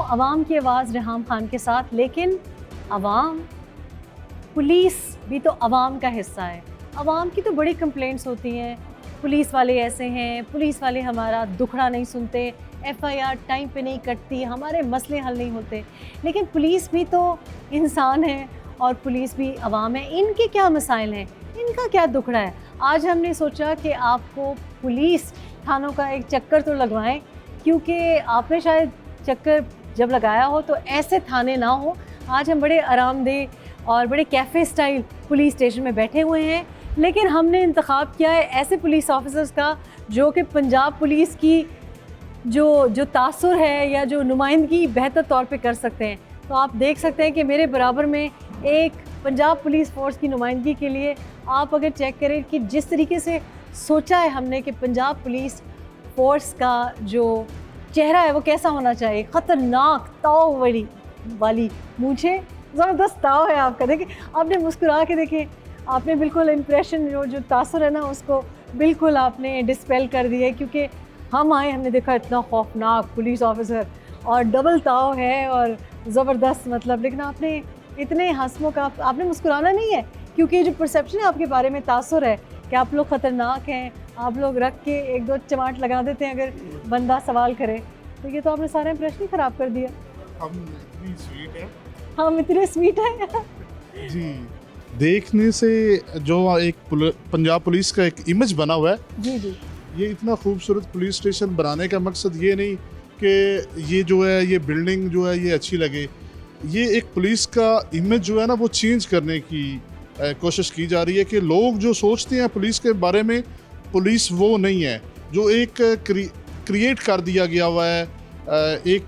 अवाम की आवाज़ रेहाम खान के साथ। लेकिन अवाम पुलिस भी तो आवाम का हिस्सा है। आवाम की तो बड़ी कंप्लेंट्स होती हैं, पुलिस वाले ऐसे हैं, पुलिस वाले हमारा दुखड़ा नहीं सुनते, FIR टाइम पे नहीं कटती, हमारे मसले हल नहीं होते। लेकिन पुलिस भी तो इंसान है और पुलिस भी आवाम है, इनके क्या मसाइल हैं, इनका क्या दुखड़ा है। आज हमने सोचा कि आपको पुलिस थानों का एक चक्कर तो लगवाएं, क्योंकि आपने शायद चक्कर जब लगाया हो तो ऐसे थाने ना हो। आज हम बड़े आरामदेह और बड़े कैफ़े स्टाइल पुलिस स्टेशन में बैठे हुए हैं, लेकिन हमने इंतखाब किया है ऐसे पुलिस ऑफिसर्स का जो कि पंजाब पुलिस की जो तासुर है या जो नुमाइंदगी बेहतर तौर पे कर सकते हैं। तो आप देख सकते हैं कि मेरे बराबर में एक पंजाब पुलिस फ़ोर्स की नुमाइंदगी के लिए आप अगर चेक करें कि जिस तरीके से सोचा है हमने कि पंजाब पुलिस फ़ोर्स का जो चेहरा है वो कैसा होना चाहिए, ख़तरनाक ताव वाली मूंछें, ज़बरदस्त ताव है आपका। देखिए आपने मुस्कुरा के देखें, आपने बिल्कुल इम्प्रेशन जो तासुर है ना उसको बिल्कुल आपने डिस्पेल कर दिया है, क्योंकि हम आए हमने देखा इतना खौफनाक पुलिस ऑफिसर और डबल ताव है और ज़बरदस्त मतलब। लेकिन आपने इतने हंसमुख आपने मुस्कुराना नहीं है, क्योंकि जो परसेप्शन है आपके बारे में तासुर है कि आप लोग ख़तरनाक हैं, आप लोग रख के एक दो चमाट लगा देते हैं अगर बंदा सवाल करे। तो ये तो आपने सारा इंप्रेशन ही ख़राब कर दिया। हम इतनी स्वीट है, हम इतने स्वीट हैं जी। देखने से जो एक पंजाब पुलिस का एक इमेज बना हुआ है, जी जी, ये इतना खूबसूरत पुलिस स्टेशन बनाने का मकसद ये नहीं कि ये जो है ये बिल्डिंग जो है ये अच्छी लगे, ये एक पुलिस का इमेज जो है ना वो चेंज करने की कोशिश की जा रही है कि लोग जो सोचते हैं पुलिस के बारे में, पुलिस वो नहीं है जो एक क्रिएट कर दिया गया हुआ है एक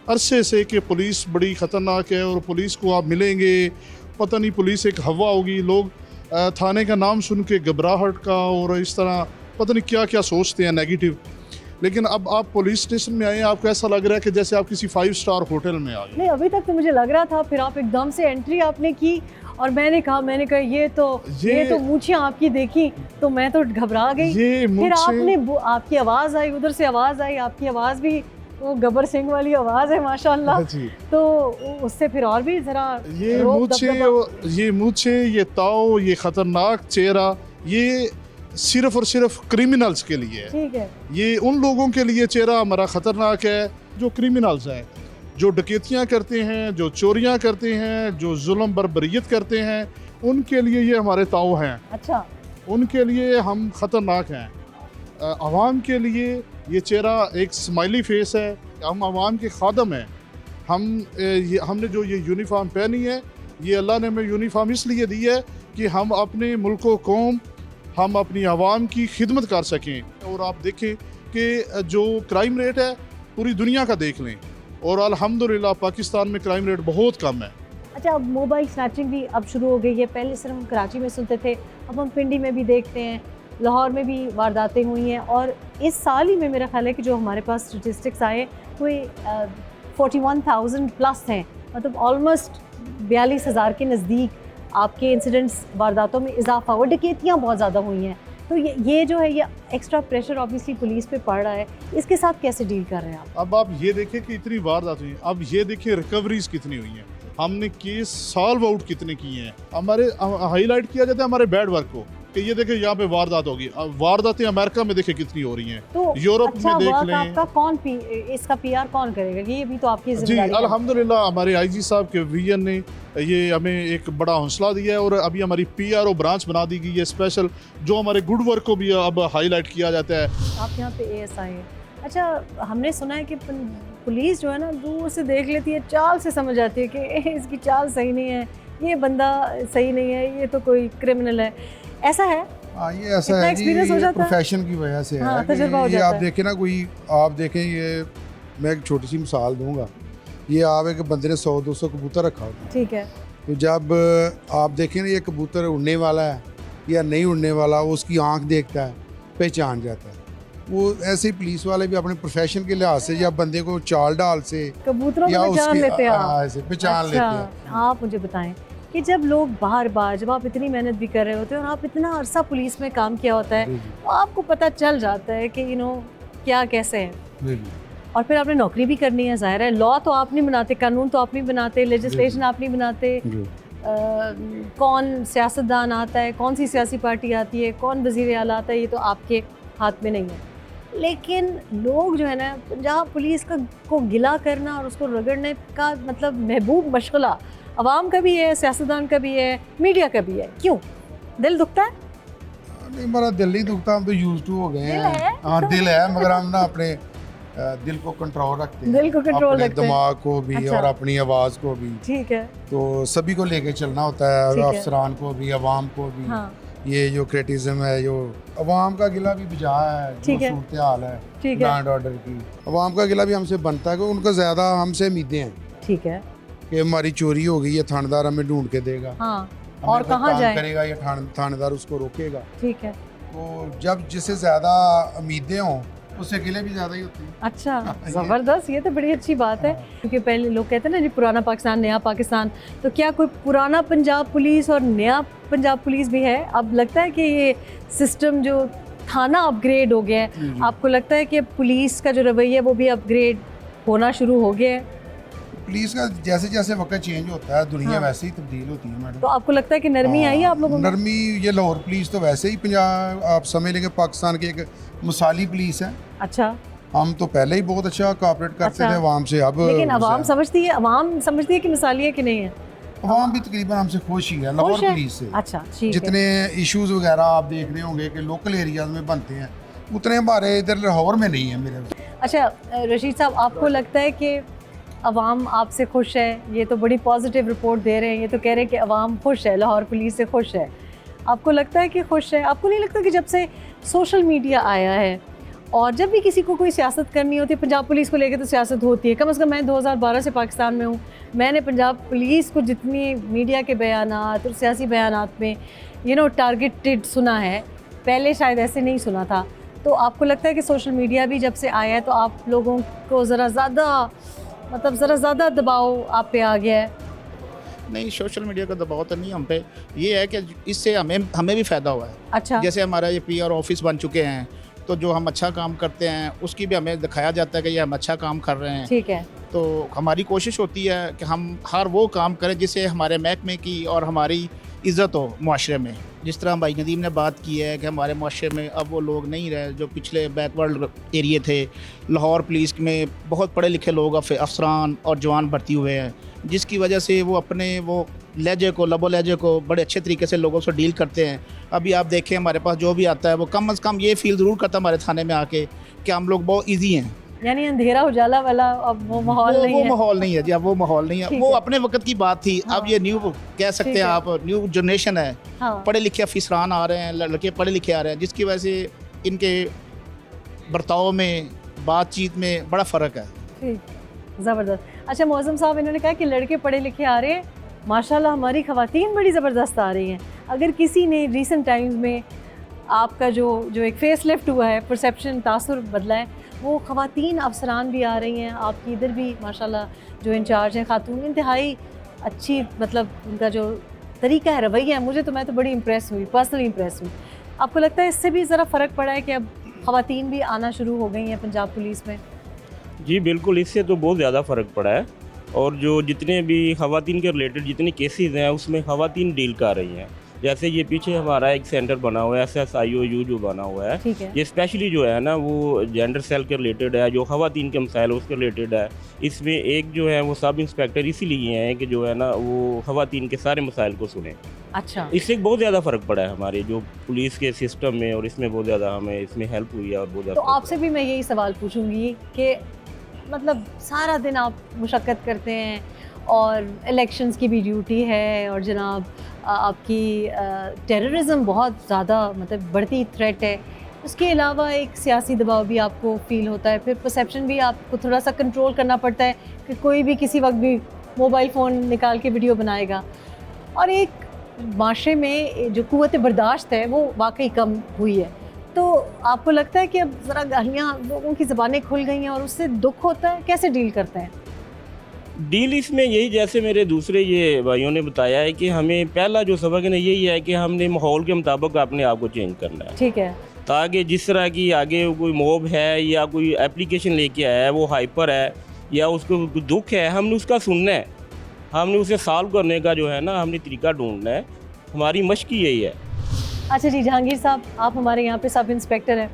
अरसे से कि पुलिस बड़ी ख़तरनाक है और पुलिस को आप मिलेंगे पता नहीं पुलिस एक हवा होगी, लोग थाने का नाम सुन के घबराहट का और इस तरह पता नहीं क्या क्या सोचते हैं नेगेटिव। लेकिन अब आप पुलिस स्टेशन में आए, आपको ऐसा लग रहा है कि जैसे आप किसी 5 स्टार होटल में आ गए। नहीं, अभी तक तो मुझे लग रहा था, फिर आप एकदम से एंट्री आपने की और मैंने कहा ये तो मूंछें आपकी देखी तो मैं तो घबरा गई। फिर आपने आपकी आवाज़ आई, उधर से आवाज़ आई, आपकी आवाज़ भी वो गब्बर सिंह वाली आवाज़ है माशाल्लाह, तो उससे फिर और भी ज़रा ये मूंछें, ये ताव, ये ख़तरनाक चेहरा, ये सिर्फ और सिर्फ क्रिमिनल्स के लिए है। ठीक है, ये उन लोगों के लिए चेहरा हमारा ख़तरनाक है जो क्रिमिनल्स हैं, जो डकैतियाँ करते हैं, जो चोरियाँ करते हैं, जो जुल्म बर्बरियत करते हैं, उनके लिए ये हमारे ताव हैं। अच्छा, उनके लिए हम ख़तरनाक हैं। आवाम के लिए ये चेहरा एक स्माइली फेस है, हम आवाम के खादम हैं। हमने जो ये यूनिफॉर्म पहनी है, ये अल्लाह ने हमें यूनिफॉर्म इसलिए दी है कि हम अपने मुल्क व कौम, हम अपनी आवाम की खिदमत कर सकें। और आप देखें कि जो क्राइम रेट है पूरी दुनिया का देख लें, और अल्हम्दुलिल्लाह पाकिस्तान में क्राइम रेट बहुत कम है। अच्छा, अब मोबाइल स्नैचिंग भी अब शुरू हो गई है। पहले सिर्फ हम कराची में सुनते थे, अब हम पिंडी में भी देखते हैं, लाहौर में भी वारदातें हुई हैं। और इस साल ही में मेरा ख्याल है कि जो हमारे पास स्टेटिस्टिक्स आए वो 41,000 प्लस हैं, मतलब ऑलमोस्ट 42,000 के नज़दीक आपके इंसिडेंट्स वारदातों में इजाफा हुआ। डकैतियाँ बहुत ज़्यादा हुई हैं, तो ये जो है ये एक्स्ट्रा प्रेशर ऑब्वियसली पुलिस पे पड़ रहा है। इसके साथ कैसे डील कर रहे हैं आप? अब आप ये देखें कि इतनी वारदात हुई, अब ये देखिए रिकवरीज कितनी हुई हैं, हमने केस सॉल्व आउट कितने किए हैं। हमारे हाईलाइट किया जाता है हमारे बैड वर्क को कि ये देखिए यहाँ पे वारदात होगी। अब वारदातें अमेरिका में देखिए कितनी हो रही हैं, तो यूरोप अच्छा में देख लें। आपका इसका PR कौन करेगा? ये भी तो आपकी जी जिम्मेदारी है। अल्हम्दुलिल्लाह हमारे IG साहब के विजन ने ये हमें एक बड़ा हौसला दिया है, और अभी हमारी PRO ब्रांच बना दी गई है स्पेशल, जो हमारे गुड वर्क को भी अब हाईलाइट किया जाता है। आप यहाँ पे ASI है। अच्छा, हमने सुना है कि पुलिस जो है ना दूर से देख लेती है, चाल से समझ आती है कि इसकी चाल सही नहीं है, ये बंदा सही नहीं है, ये तो कोई क्रिमिनल है। ऐसा है? हाँ, ये ऐसा है जी, ये प्रोफेशन की वजह से हाँ, है कि ये आप देखें ना, कोई आप देखें, ये मैं एक छोटी सी मिसाल दूंगा। ये आप एक बंदे ने 100-200 कबूतर रखा होता, ठीक है, तो जब आप देखें ना ये कबूतर उड़ने वाला है या नहीं उड़ने वाला, वो उसकी आंख देखता है, पहचान जाता है। वो ऐसे ही पुलिस वाले भी अपने प्रोफेशन के लिहाज से या बंदे को चाल डाल से कबूतरों को पहचान लेते हैं, ऐसे पहचान लेते हैं। आप मुझे बताएं कि जब लोग बार जब आप इतनी मेहनत भी कर रहे होते हैं और आप इतना अरसा पुलिस में काम किया होता है, तो आपको पता चल जाता है कि क्या कैसे है, और फिर आपने नौकरी भी करनी है। ज़ाहिर है लॉ तो आप नहीं बनाते, कानून तो आप नहीं बनाते, लेजिस्लेशन आप नहीं बनाते, कौन सियासतदान आता है, कौन सी सियासी पार्टी आती है, कौन वज़ीर आला आता है, ये तो आपके हाथ में नहीं है। लेकिन लोग जो है ना, पंजाब पुलिस को गिला करना और उसको रगड़ने का मतलब महबूब मशगला अवाम का भी है, सियासतदान का भी है, मीडिया का भी है। क्यों? दिल दुखता है? नहीं, हमारा दिल नहीं दुखता, हम तो यूज टू हो गए दिल हैं। है? हाँ दिल है, मगर हम ना अपने दिल को कंट्रोल रखते हैं, दिल को कंट्रोल अपने रखते हैं। दिमाग को भी अच्छा। और अपनी आवाज़ को भी। ठीक है। तो सभी को लेके चलना होता है, ठीक है। अफसरान को भी, अवाम को भी। हाँ। ये जो क्रिटिसिज्म है, जो अवाम का गिला भी बजा है, जो ठीक है। सूरत हाल है ठीक है। लैंड ऑर्डर की, अवाम का गिला भी हमसे बनता है कि उनको ज़्यादा हमसे उम्मीदें हैं ठीक है। कि हमारी चोरी हो गई है, थानेदार हमें ढूंढ के देगा। हाँ, हमें और कोई कहाँ काम जाए? करेगा या थानेदार उसको रोकेगा। ठीक है। तो जब जिससे ज़्यादा उम्मीदें हों, उससे गिले भी ज़्यादा ही होते हैं। अच्छा, ज़बरदस्त, ये तो बड़ी अच्छी बात है। क्योंकि पहले लोग कहते हैं ना जी, पुराना पाकिस्तान नया पाकिस्तान, तो क्या कोई पुराना पंजाब पुलिस और नया पंजाब पुलिस भी है? अब लगता है कि ये सिस्टम जो थाना अपग्रेड हो गया है, आपको लगता है कि पुलिस का जो रवैया है वो भी अपग्रेड होना शुरू हो गया है? पुलिस का जैसे जैसे वक्त चेंज होता है, दुनिया हाँ। वैसे ही तब्दील होती है मैडम। तो आपको लगता है कि नरमी आई है आप लोगों में? नरमी, ये लाहौर पुलिस तो वैसे ही पंजाब, आप समझ लेंगे पाकिस्तान की एक मिसाली पुलिस है। अच्छा। हम तो पहले ही बहुत अच्छा कोऑपरेट करते थे अवाम से। अब लेकिन अवाम समझती है कि मिसाली है कि नहीं है? अवाम भी तकरीबन हमसे खुश ही है लाहौर खुश है? पुलिस से। अच्छा, ठीक है। जितने इश्यूज वगैरह आप देख रहे होंगे कि लोकल एरियाज में बनते हैं, उतने हमारे इधर लाहौर में नहीं है मेरे। अच्छा रशीद साहब, आपको लगता है कि अवाम आपसे खुश है? ये तो बड़ी पॉजिटिव रिपोर्ट दे रहे हैं, ये तो कह रहे हैं कि अवाम खुश है, लाहौर पुलिस से खुश है। आपको लगता है कि खुश है? आपको नहीं लगता कि जब से सोशल मीडिया आया है और जब भी किसी को कोई सियासत करनी होती है, पंजाब पुलिस को लेकर तो सियासत होती है, कम से कम मैं 2012 से पाकिस्तान में हूँ, मैंने पंजाब पुलिस को जितनी मीडिया के बयानात और सियासी बयानात में टारगेटेड सुना है, पहले शायद ऐसे नहीं सुना था। तो आपको लगता है कि सोशल मीडिया भी जब से आया है तो आप लोगों को ज़रा ज़्यादा दबाव आप पे आ गया है? नहीं, सोशल मीडिया का दबाव तो नहीं हम पे, ये है कि इससे हमें भी फ़ायदा हुआ है। अच्छा। जैसे हमारा ये PR ऑफिस बन चुके हैं, तो जो हम अच्छा काम करते हैं उसकी भी हमें दिखाया जाता है कि ये हम अच्छा काम कर रहे हैं। ठीक है। तो हमारी कोशिश होती है कि हम हर वो काम करें जिससे हमारे महकमे की और हमारी इज़्ज़त हो मुआशरे में। जिस तरह भाई नदीम ने बात की है कि हमारे मुआशरे में अब वो लोग नहीं रहे जो पिछले बैकवर्ड एरिए थे। लाहौर पुलिस में बहुत पढ़े लिखे लोग अफसरान और जवान भर्ती हुए हैं, जिसकी वजह से वो अपने वो लहजे को, लबो लहजे को बड़े अच्छे तरीके से लोगों से डील करते हैं। अभी आप देखें, हमारे पास जो भी आता है वो कम से कम ये फील ज़रूर करता है हमारे थाने में आके कि हम लोग बहुत ईजी हैं। यानी अंधेरा उजाला वाला अब वो माहौल नहीं है? वो माहौल नहीं है जी, अब वो माहौल नहीं है। वो अपने वक्त की बात थी। अब ये न्यू कह सकते हैं आप, न्यू जनरेशन है। हाँ। पढ़े लिखे अफसरान आ रहे हैं, लड़के पढ़े लिखे आ रहे हैं, जिसकी वजह से इनके बर्ताव में, बातचीत में बड़ा फ़र्क है। ठीक, ज़बरदस्त। अच्छा मौज़म साहब, इन्होंने कहा कि लड़के पढ़े लिखे आ रहे हैं, माशाल्लाह हमारी ख़वातीन बड़ी ज़बरदस्त आ रही हैं। अगर किसी ने रिसेंट टाइम्स में आपका जो एक फेस लिफ्ट हुआ है, परसेप्शन, तासुर बदला है, वो ख़वातीन अफसरान भी आ रही हैं। आपकी इधर भी माशाल्लाह जो इंचार्ज हैं खातून, इंतहाई अच्छी, मतलब उनका जो तरीका है, रवैया है, मैं तो बड़ी इम्प्रेस हुई, पर्सनली इम्प्रेस हुई। आपको लगता है इससे भी ज़रा फ़र्क पड़ा है कि अब ख़वातीन भी आना शुरू हो गई हैं पंजाब पुलिस में? जी बिल्कुल, इससे तो बहुत ज़्यादा फ़र्क पड़ा है। और जो जितने भी ख़वातीन के रिलेटेड जितने केसेस हैं उसमें ख़वातीन डील कर रही हैं। जैसे ये पीछे हमारा एक सेंटर बना हुआ है SSIOU जो बना हुआ है, ठीक है। ये स्पेशली जो है ना वो जेंडर सेल के रिलेटेड है, जो ख़वातीन के मसाइल उसके रिलेटेड है। इसमें एक जो है वो सब इंस्पेक्टर इसीलिए हैं कि जो है ना वो ख़वातीन के सारे मसाइल को सुने। अच्छा। इससे बहुत ज़्यादा फ़र्क पड़ा है हमारे जो पुलिस के सिस्टम में, और इसमें बहुत ज़्यादा हमें इसमें हेल्प हुई है और बहुत तो ज़्यादा। आपसे भी मैं यही सवाल पूछूंगी कि मतलब सारा दिन आप मुशक्क़त करते हैं और इलेक्शंस की भी ड्यूटी है, और जनाब आपकी टेररिज्म बहुत ज़्यादा मतलब बढ़ती थ्रेट है, उसके अलावा एक सियासी दबाव भी आपको फ़ील होता है, फिर परसेप्शन भी आपको थोड़ा सा कंट्रोल करना पड़ता है कि कोई भी किसी वक्त भी मोबाइल फ़ोन निकाल के वीडियो बनाएगा, और एक माशरे में जो क़ुव्वत बर्दाश्त है वो वाकई कम हुई है। तो आपको लगता है कि अब ज़रा गालियाँ, लोगों की ज़बानें खुल गई हैं और उससे दुख होता है? कैसे डील करते हैं? डील इसमें यही, जैसे मेरे दूसरे ये भाइयों ने बताया है कि हमें पहला जो सबक है ना यही है कि हमने माहौल के मुताबिक अपने आप को चेंज करना है। ठीक है। ताकि जिस तरह की आगे कोई मॉब है या कोई एप्लीकेशन लेके आया है, वो हाइपर है या उसको दुख है, हमने उसका सुनना है। हमने उसे सॉल्व करने का जो है ना हमने तरीका ढूंढना है, हमारी मशक ही यही है। अच्छा जी, जहांगीर साहब, आप हमारे यहाँ पे सब इंस्पेक्टर हैं,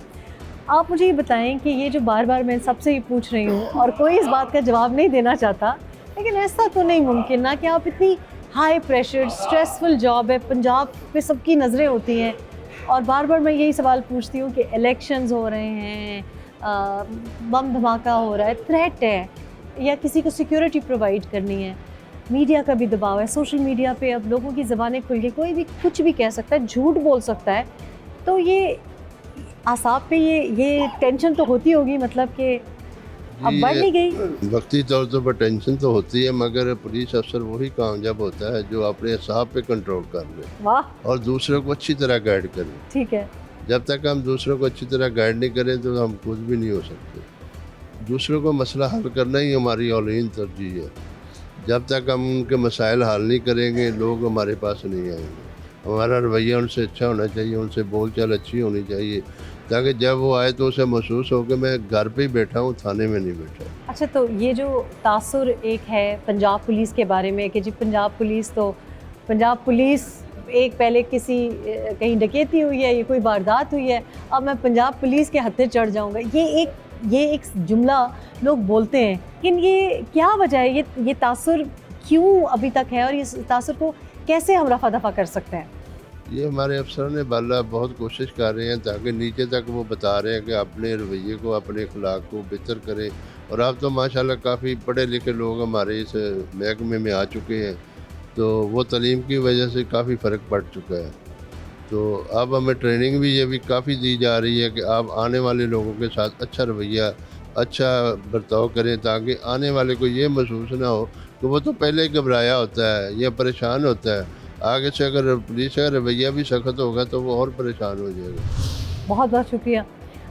आप मुझे ये बताएं कि ये जो बार बार मैं सबसे ही पूछ रही हूँ और कोई इस बात का जवाब नहीं देना चाहता, लेकिन ऐसा तो नहीं मुमकिन ना कि आप इतनी हाई प्रेशर स्ट्रेसफुल जॉब है, पंजाब पे सबकी नज़रें होती हैं और बार बार मैं यही सवाल पूछती हूँ कि इलेक्शंस हो रहे हैं, बम धमाका हो रहा है, थ्रेट है या किसी को सिक्योरिटी प्रोवाइड करनी है, मीडिया का भी दबाव है, सोशल मीडिया पे अब लोगों की ज़बानें खुल के कोई भी कुछ भी कह सकता है, झूठ बोल सकता है, तो ये आसाब पे ये टेंशन तो होती होगी, मतलब कि अब बढ़ नहीं गई। वक्ती तौर पर टेंशन तो होती है, मगर पुलिस अफसर वही कामयाब होता है जो अपने असाब पे कंट्रोल कर ले। वाह। और दूसरों को अच्छी तरह गाइड करे। ठीक है। जब तक हम दूसरों को अच्छी तरह गाइड नहीं करें तो हम कुछ भी नहीं हो सकते। दूसरों को मसला हल करना ही हमारी औलीन तरजीह है। जब तक हम उनके मसाइल हल नहीं करेंगे, लोग हमारे पास नहीं आएंगे। हमारा रवैया उनसे अच्छा होना चाहिए, उनसे बोलचाल अच्छी होनी चाहिए, ताकि जब वो आए तो उसे महसूस हो कि मैं घर पे ही बैठा हूँ, थाने में नहीं बैठा। अच्छा, तो ये जो तासुर एक है पंजाब पुलिस के बारे में कि जी पंजाब पुलिस एक पहले किसी कहीं डकैती हुई है, ये कोई वारदात हुई है, अब मैं पंजाब पुलिस के हत्थे चढ़ जाऊँगा, ये एक जुमला लोग बोलते हैं, लेकिन ये क्या वजह है, ये तासुर क्यों अभी तक है और इस तासुर को कैसे हम रफा दफा कर सकते हैं? ये हमारे अफसरों ने बाला बहुत कोशिश कर रहे हैं ताकि नीचे तक वो बता रहे हैं कि अपने रवैये को, अपने अखलाक को बेहतर करें। और अब तो माशाल्लाह काफ़ी पढ़े लिखे लोग हमारे इस महकमे में आ चुके हैं, तो वो तालीम की वजह से काफ़ी फ़र्क पड़ चुका है। तो अब हमें ट्रेनिंग भी ये भी काफ़ी दी जा रही है कि आप आने वाले लोगों के साथ अच्छा रवैया, अच्छा बर्ताव करें, ताकि आने वाले को ये महसूस ना हो कि वो तो पहले ही घबराया होता है या परेशान होता है। आगे से अगर पुलिस का रवैया भी सख्त होगा तो वो और परेशान हो जाएगा। बहुत बहुत शुक्रिया।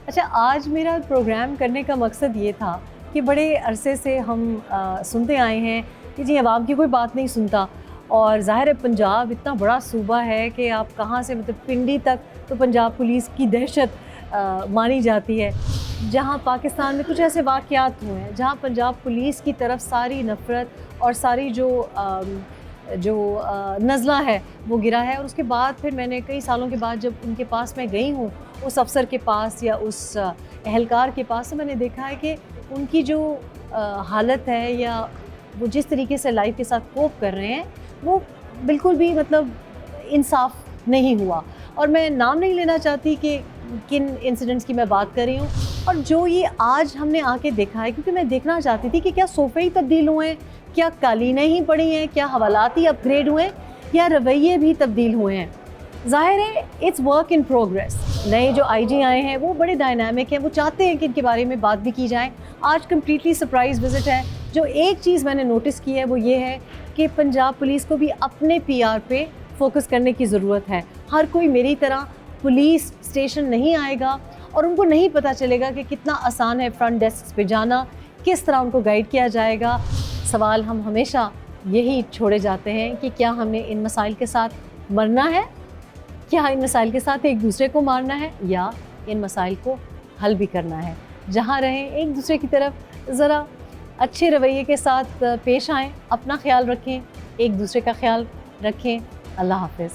अच्छा, आज मेरा प्रोग्राम करने का मकसद ये था कि बड़े अरसे से हम सुनते आए हैं कि जी अवाम की कोई बात नहीं सुनता, और ज़ाहिर है पंजाब इतना बड़ा सूबा है कि आप कहाँ से, मतलब पिंडी तक तो पंजाब पुलिस की दहशत मानी जाती है। जहाँ पाकिस्तान में कुछ ऐसे वाक़यात हुए हैं जहाँ पंजाब पुलिस की तरफ सारी नफ़रत और सारी जो नज़ला है वो गिरा है, और उसके बाद फिर मैंने कई सालों के बाद जब उनके पास मैं गई हूँ, उस अफसर के पास या उस एहलकार के पास, तो मैंने देखा है कि उनकी जो हालत है या वो जिस तरीके से लाइफ के साथ कोप कर रहे हैं वो बिल्कुल भी मतलब इंसाफ नहीं हुआ। और मैं नाम नहीं लेना चाहती कि किन इंसिडेंट्स की मैं बात कर रही हूँ, और जो ये आज हमने आके देखा है, क्योंकि मैं देखना चाहती थी कि क्या सोफ़े ही तब्दील हुए हैं, क्या कालीनें ही पड़ी हैं, क्या हवालात ही अपग्रेड हुए हैं, या रवैये भी तब्दील हुए हैं। ज़ाहिर है इट्स वर्क इन प्रोग्रेस। नए जो आईजी आए हैं वो बड़े डायनामिक हैं, वो चाहते हैं कि इनके बारे में बात भी की जाए। आज कम्प्लीटली सरप्राइज़ विज़िट है। जो एक चीज़ मैंने नोटिस की है वो ये है कि पंजाब पुलिस को भी अपने PR पे फोकस करने की ज़रूरत है। हर कोई मेरी तरह पुलिस स्टेशन नहीं आएगा और उनको नहीं पता चलेगा कि कितना आसान है फ्रंट डेस्क पे जाना, किस तरह उनको गाइड किया जाएगा। सवाल हम हमेशा यही छोड़े जाते हैं कि क्या हमने इन मसाइल के साथ मरना है, क्या इन मसाइल के साथ एक दूसरे को मारना है, या इन मसाइल को हल भी करना है। जहाँ रहें एक दूसरे की तरफ ज़रा अच्छे रवैये के साथ पेश आएँ, अपना ख्याल रखें, एक दूसरे का ख्याल रखें। अल्लाह हाफ़िज़।